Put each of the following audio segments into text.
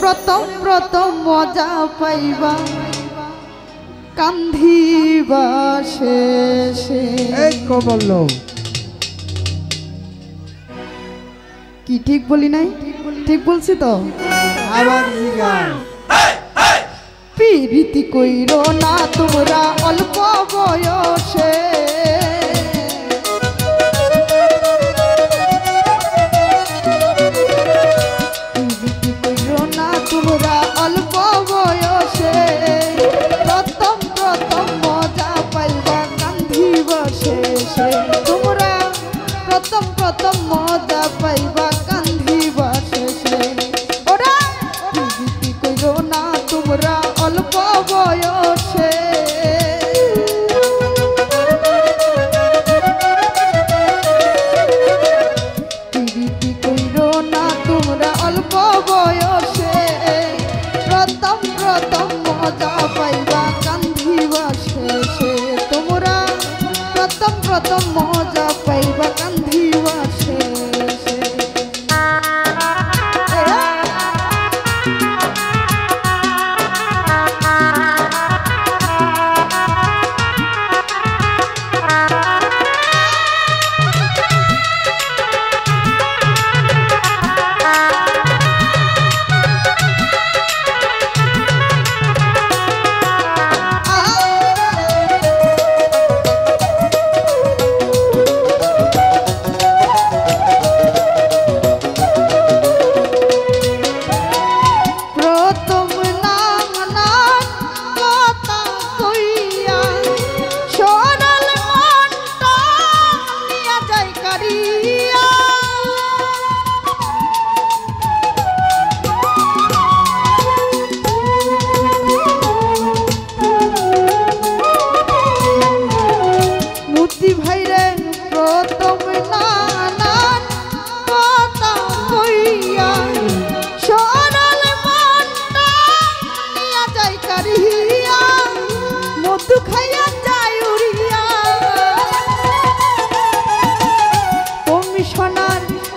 প্রথম প্রথম মজা পাইবা কান্দিবা শেষে। এই কো বললো কি ঠিক বলি নাই? ঠিক বলছি তো? আবার জিগান প্রীতি কইরো না তোমরা অল্প বয়সে, প্রীতি কইরো না তোমরা অল্প বয়সে, প্রথম প্রথম মজা পাইবা কান্দিবা শেষে। তোমরা প্রথম প্রথম মজা পাইবা কান্দিবা শেষে। ওরা প্রীতি কইরো না তোমরা অল্প বয়সে, প্রীতি কইরো না তোমরা অল্প বয়সে, প্রথম প্রথম মজা পাইবা কান্দিবা শেষে। তোমরা প্রথম প্রথম মজা পাইবা কান্দিবা শেষে।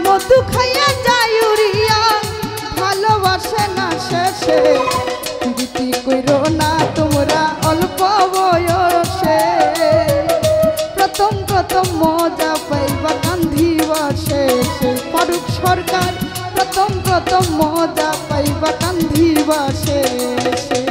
মধু খাইয়া যায় উড়িয়া, ভালোবাসে না শেষে। প্রীতি কইরো না তোমরা অল্প বয়সে, প্রথম প্রথম মজা পাইবা কান্দিবা শেষে। ফারুক সরকার প্রথম প্রথম মজা পাইবা কান্দিবা শেষে।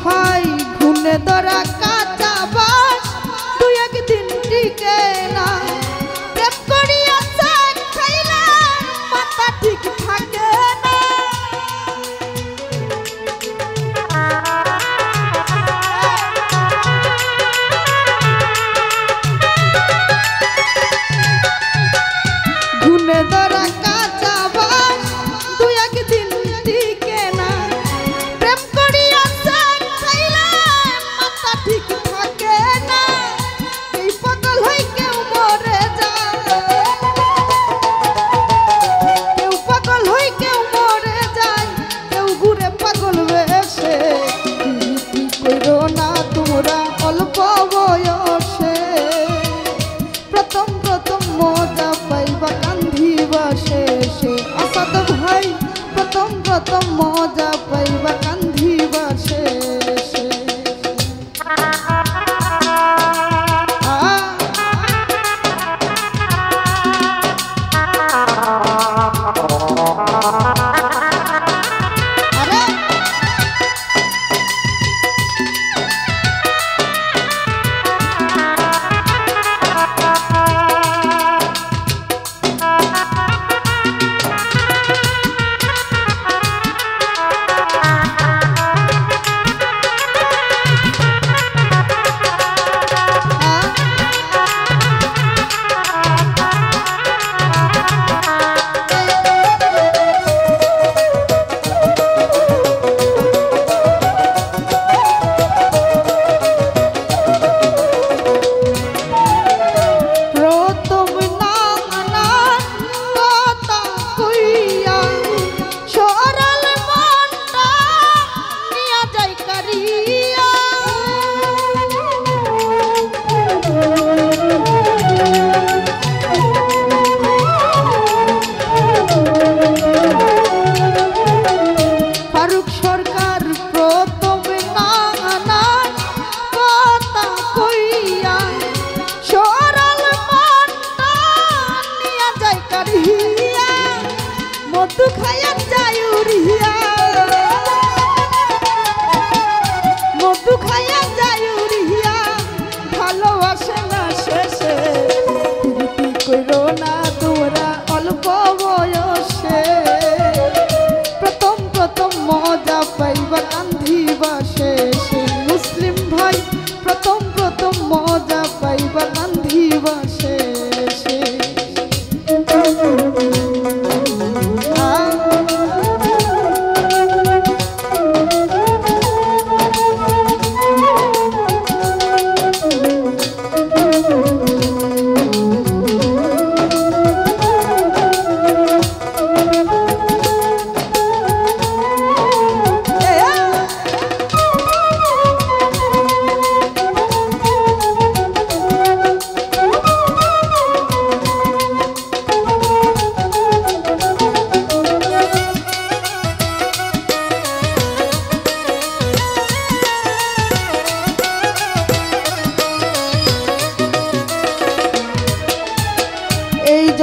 ভাই ঘুনে ধরা কাঁচা বাস তুই একদিন টিকে না, প্রেম করিয়া চাক খাইলে মাথা ঠিক থাকে না। ঘুনে ধরা কাঁচা বাস তুই একদিন টিকে না, প্রেম করিয়া ঠিক থাকে না। এই পাগল হই কেউ মরে যায়, কেউ পাগল হই কেউ মরে যায়, কেউ ঘুরে পাগল বেশে। প্রীতি কইরো না তোমরা অল্প বয়সে, প্রথম প্রথম মজা পাইবা কান্দিবা শেষে। আসাদ ভাই প্রথম প্রথম মজা পাইবা কান্দিবা শেষে।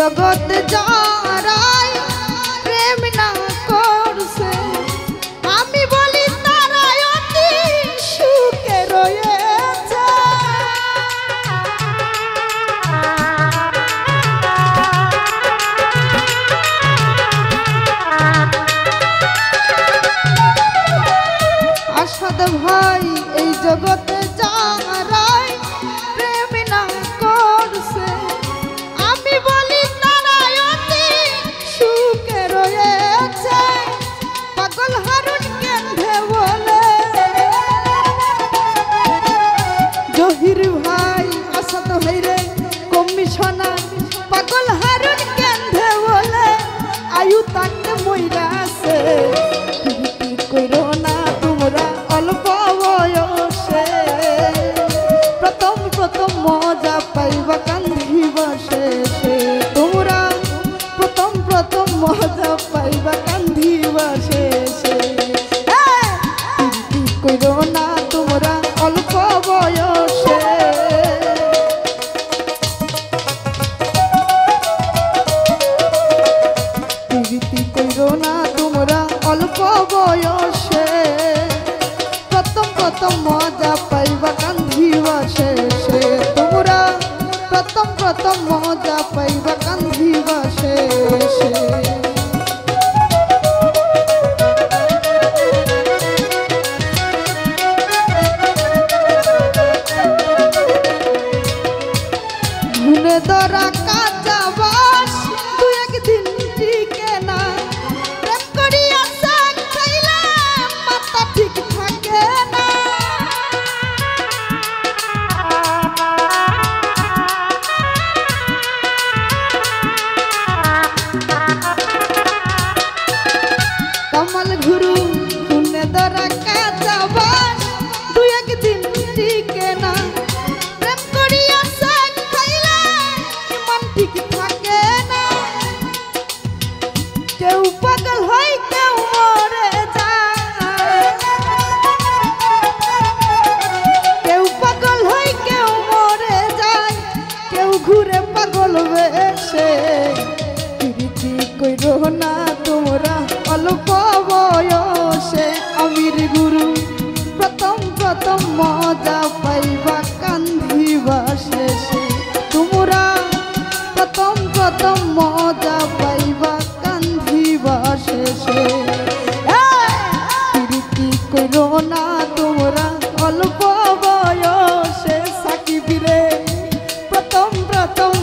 জগৎ যারাই প্রেম না করছে আমি বলি তারাই অতি সুখে রয়েছে। আসাদ ভাই এই জগতে যারাই প্রেম না করছে আমি বলি তারাই অতি সুখে রয়েছে। পাগল হারুন কেঁদে বলে জহির ভাই আসাদ ভাই রে কমিশনার পাগল হারুন কেঁদে বলে আয়ু তাকে মইরাছে কইরো না তোমরা অল্প বয়সে প্রথম প্রথম মজা পাইবা কান্দিবা শেষে তোমরা প্রথম প্রথম মজা পাইবা কান্দিবা শেষে কইরো না তোমরা অল্প বয়সে কইরো না তোমরা অল্প বয়সে প্রথম প্রথম মজা পাইবা কান্দিবা শেষে তোমরা প্রথম প্রথম মজা পাইবা কান্দিবা শেষে। ঘুনে ধরা কাঁচা বাস দু একদিন টিকে না প্রেম করিয়া শাক খাইলে মাথা ঠিক থাকে না। কমল ঘুরু ঘুনে ধরা কাঁচা বাস দু একদিন টিকে না প্রেম করিয়া শাক খাইলে মন ঠিক থাকে না। কেউ পাগল হয় কেউ মরে যায় কেউ পাগল হয় কেউ মরে যায় কেউ ঘুরে পাগল বেশে প্রীতি কইরো না তোমরা অল্প বয়সে আমির গুরু প্রথম প্রথম মজা পাইবা কান্দিবা শেষে তোমরা প্রথম প্রথম মজা পাইবা কান্দিবা শেষে প্রীতি কইরো না তোমরা অল্প বয়সে সাকিব রে প্রথম প্রথম